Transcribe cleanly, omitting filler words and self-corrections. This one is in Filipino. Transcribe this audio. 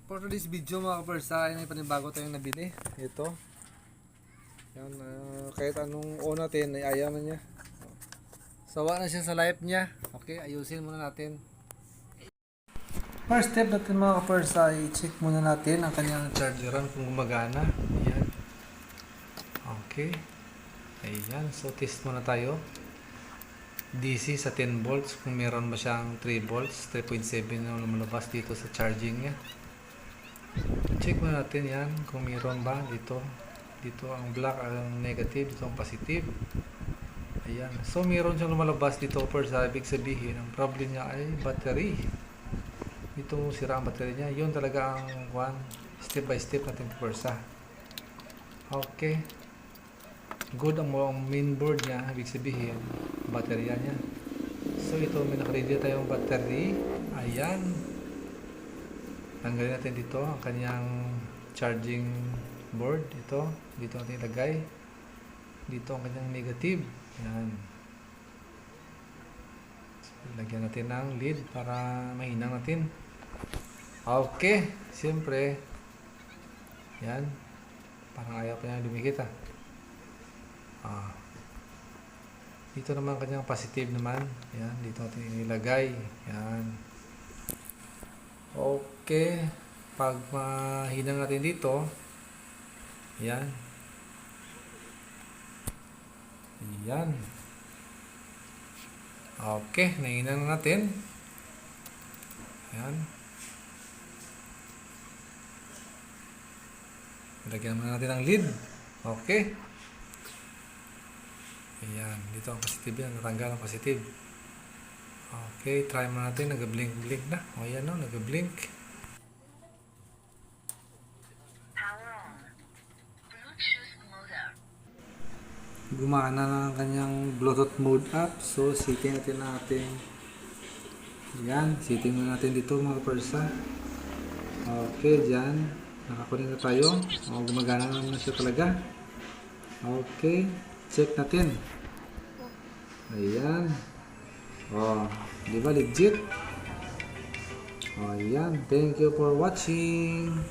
For today's video mga kapersa, ay may panibago tayong nabili. Ito. Yan, kahit anong on natin, ay ayaw na niya. Sawa na siya sa life niya. Okay, ayusin muna natin. First step natin mga kapersa, i-check muna natin ang kanyang chargeran kung gumagana. Ayan. Okay. Ayan, so test muna tayo. DC sa 10 volts, kung meron ba siyang 3 volts, 3.7 na lumalabas dito sa charging niya. Check muna natin yan kung mayroon ba dito. Dito ang black ang negative, dito ang positive. Ayan. So mayroon siyang lumalabas dito per sa ibig sabihin ang problem niya ay battery. Dito sira ang battery niya. Yun talaga ang step by step natin per sa. Okay. Good ang main board niya, ibig sabihin battery niya. So ito may naka-ready tayong battery. Ayan. Tanggalin natin dito ang kanyang charging board. Dito natin ilagay. Dito ang kanyang negative. Yan. So, lagyan natin ng lead para mahinang natin. Okay. Siyempre, yan. Parang ayaw pa niya dumikit dito naman kanyang positive naman. Yan. Dito natin ilagay. Yan. Okay, pag mahinang natin dito, yan. Yan. Okay, nahinang na natin. Yan. Lagyan naman natin ang lead. Okay. Ayan, dito ang positive yan. Natanggal ang positive. Okay, try mo natin. Nag-blink-blink na. O yan o, nag-blink. Gumana na ang kanyang Bluetooth mode app. So, setting natin. Yan, setting na natin dito mga persa. Okay, dyan. Nakakunin na tayo. O, gumagana na siya talaga. Okay, check natin. Ayan. Oh, di ba legit? Oh, yan. Thank you for watching.